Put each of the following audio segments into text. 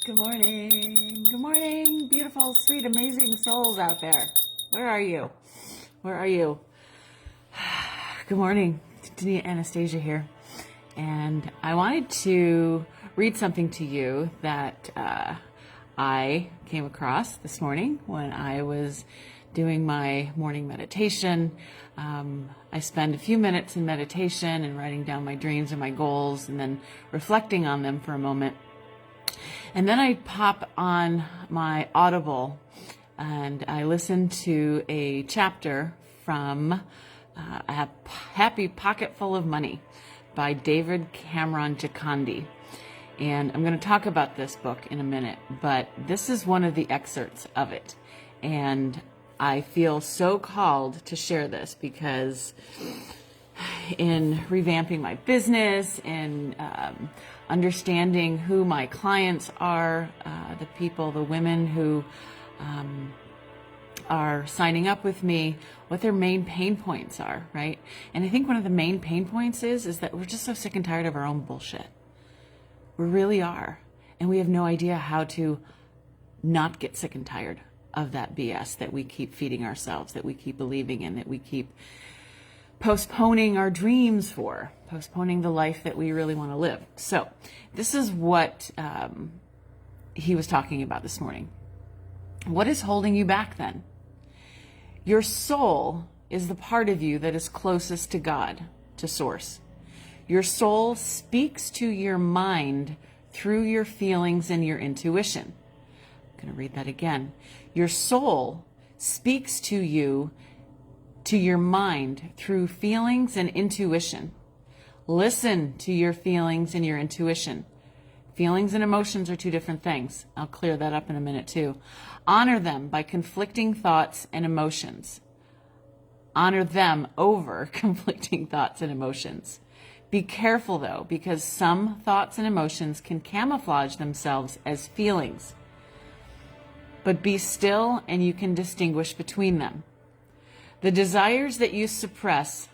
Good morning. Good morning, beautiful, sweet, amazing souls out there. Where are you? Where are you? Good morning. Anastasia here. And I wanted to read something to you that I came across this morning when I was doing my morning meditation. I spend a few minutes in meditation and writing down my dreams and my goals and then reflecting on them for a moment. And then I pop on my Audible and I listen to a chapter from A Happy Pocket Full of Money by Cameron Gikandi. And I'm going to talk about this book in a minute, but this is one of the excerpts of it. And I feel so called to share this because in revamping my business and understanding who my clients are, the people, the women who are signing up with me, what their main pain points are, right? And I think one of the main pain points is that we're just so sick and tired of our own bullshit. We really are. And we have no idea how to not get sick and tired of that BS that we keep feeding ourselves, that we keep believing in, that we keep postponing our dreams for, postponing the life that we really want to live. So this is what he was talking about this morning. What is holding you back then? Your soul is the part of you that is closest to God, to Source. Your soul speaks to your mind through your feelings and your intuition. I'm going to read that again. Your soul speaks to you, to your mind through feelings and intuition. Listen to your feelings and your intuition. Feelings and emotions are two different things. I'll clear that up in a minute too. Honor them by conflicting thoughts and emotions. Honor them over conflicting thoughts and emotions. Be careful though, because some thoughts and emotions can camouflage themselves as feelings. But be still and you can distinguish between them. The desires that you suppress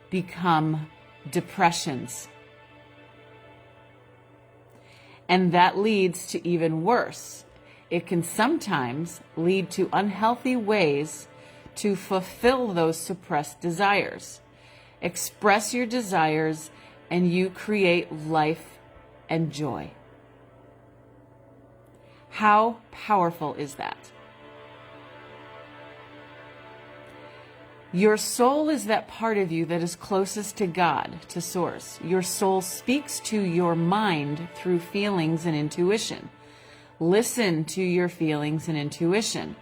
become depressions. And that leads to even worse. It can sometimes lead to unhealthy ways to fulfill those suppressed desires. Express your desires and you create life and joy. How powerful is that? Your soul is that part of you that is closest to God, to Source. Your soul speaks to your mind through feelings and intuition. Listen to your feelings and intuition.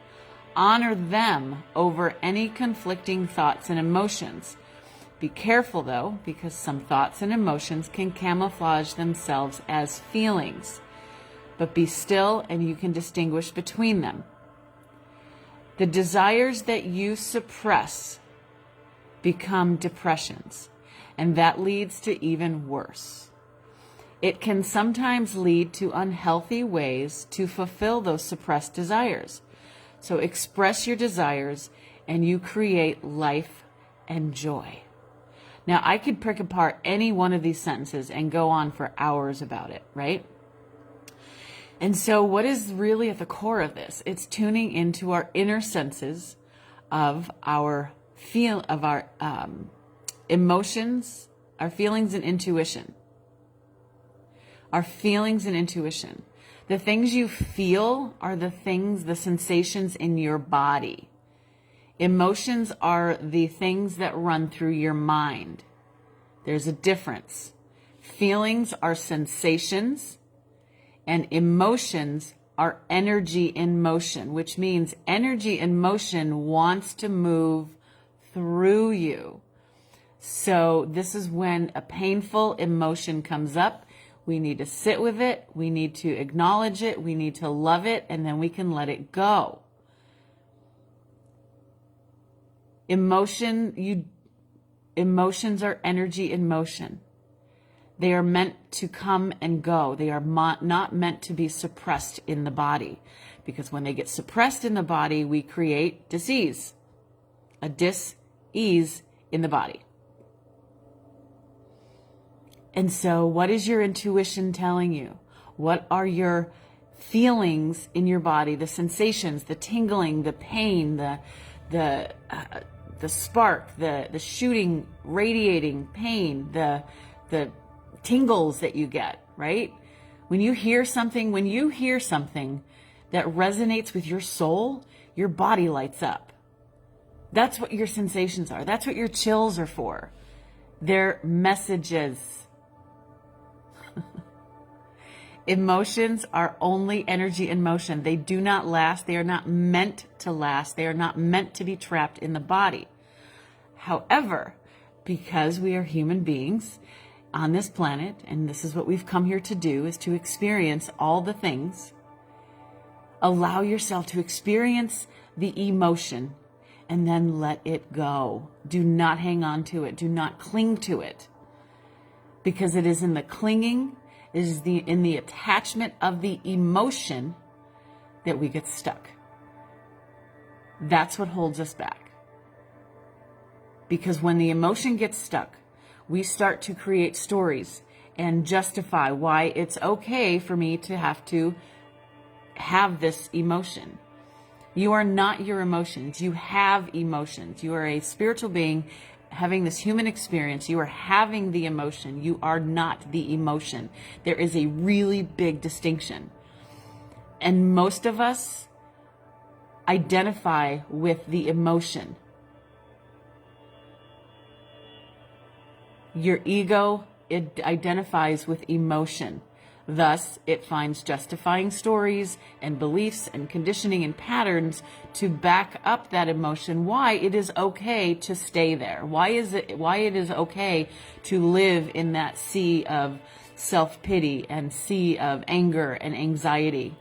Honor them over any conflicting thoughts and emotions. Be careful though, because some thoughts and emotions can camouflage themselves as feelings. But be still and you can distinguish between them. The desires that you suppress become depressions, and that leads to even worse. It can sometimes lead to unhealthy ways to fulfill those suppressed desires. So express your desires and you create life and joy. Now, I could pick apart any one of these sentences and go on for hours about it, right? And so what is really at the core of this? It's tuning into our inner senses of our emotions, our feelings and intuition. Our feelings and intuition. The things you feel are the sensations in your body. Emotions are the things that run through your mind. There's a difference. Feelings are sensations. And emotions are energy in motion, which means energy in motion wants to move through you. So this is when a painful emotion comes up. We need to sit with it. We need to acknowledge it. We need to love it, and then we can let it go. Emotions are energy in motion. They are meant to come and go. They are not meant to be suppressed in the body. Because when they get suppressed in the body, we create disease. A dis-ease in the body. And so what is your intuition telling you? What are your feelings in your body, the sensations, the tingling, the pain, the spark, the shooting, radiating pain, the tingles that you get, right? When you hear something that resonates with your soul, your body lights up. That's what your sensations are. That's what your chills are for. They're messages. Emotions are only energy in motion. They do not last. They are not meant to last. They are not meant to be trapped in the body. However, because we are human beings on this planet, and this is what we've come here to do, is to experience all the things, allow yourself to experience the emotion and then let it go. Do not hang on to it. Do not cling to it. Because it is in the clinging, it is in the attachment of the emotion that we get stuck. That's what holds us back. Because when the emotion gets stuck, we start to create stories and justify why it's okay for me to have this emotion. You are not your emotions. You have emotions. You are a spiritual being having this human experience. You are having the emotion. You are not the emotion. There is a really big distinction. And most of us identify with the emotion. Your ego, it identifies with emotion. Thus, it finds justifying stories and beliefs and conditioning and patterns to back up that emotion, why it is okay to stay there, why it is okay to live in that sea of self-pity and sea of anger and anxiety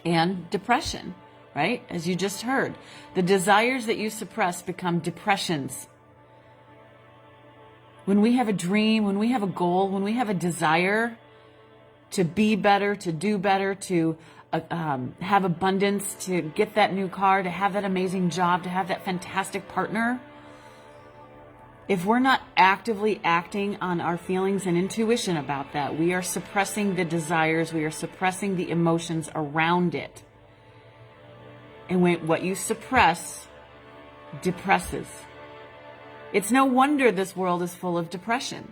and depression, right? As you just heard, the desires that you suppress become depressions. When we have a dream, when we have a goal, when we have a desire to be better, to do better, to have abundance, to get that new car, to have that amazing job, to have that fantastic partner, if we're not actively acting on our feelings and intuition about that, we are suppressing the desires, we are suppressing the emotions around it. And what you suppress depresses. It's no wonder this world is full of depression.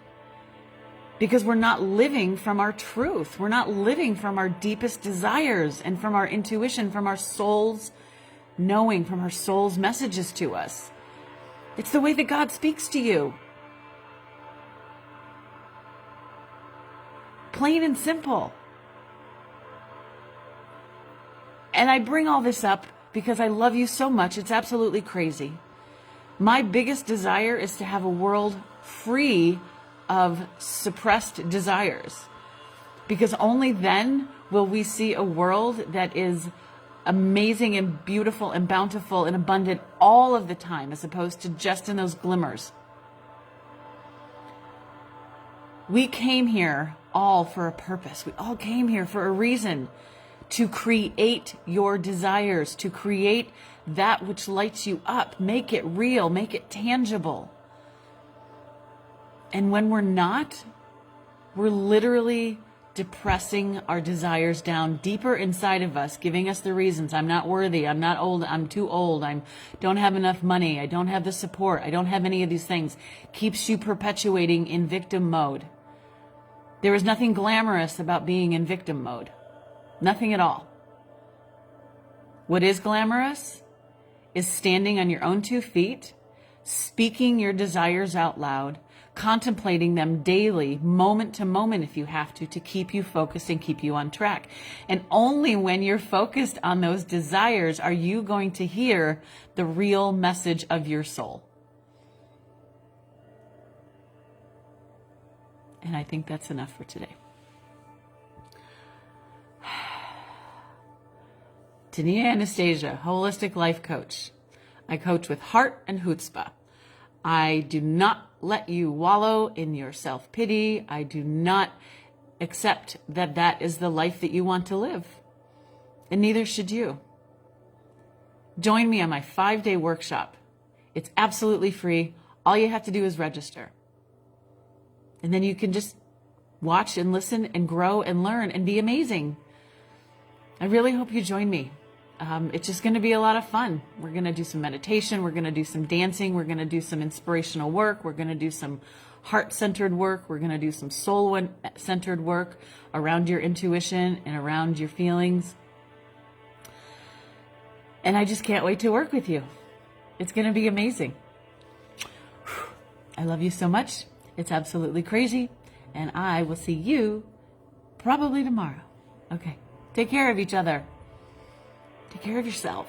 Because we're not living from our truth. We're not living from our deepest desires and from our intuition, from our soul's knowing, from our soul's messages to us. It's the way that God speaks to you. Plain and simple. And I bring all this up because I love you so much. It's absolutely crazy. My biggest desire is to have a world free of suppressed desires, because only then will we see a world that is amazing and beautiful and bountiful and abundant all of the time, as opposed to just in those glimmers. We came here all for a purpose. We all came here for a reason, to create your desires, to create that which lights you up, make it real, make it tangible. And when we're not, we're literally depressing our desires down deeper inside of us, giving us the reasons. I'm not worthy. I'm not old. I'm too old. I don't have enough money. I don't have the support. I don't have any of these things. Keeps you perpetuating in victim mode. There is nothing glamorous about being in victim mode. Nothing at all. What is glamorous is standing on your own 2 feet, speaking your desires out loud, contemplating them daily, moment to moment if you have to keep you focused and keep you on track. And only when you're focused on those desires are you going to hear the real message of your soul. And I think that's enough for today. Tania Anastasia, holistic life coach. I coach with heart and chutzpah. I do not let you wallow in your self-pity. I do not accept that that is the life that you want to live. And neither should you. Join me on my 5-day workshop. It's absolutely free. All you have to do is register. And then you can just watch and listen and grow and learn and be amazing. I really hope you join me. It's just going to be a lot of fun. We're going to do some meditation. We're going to do some dancing. We're going to do some inspirational work. We're going to do some heart-centered work. We're going to do some soul-centered work around your intuition and around your feelings. And I just can't wait to work with you. It's going to be amazing. I love you so much. It's absolutely crazy. And I will see you probably tomorrow. Okay. Take care of each other. Take care of yourself.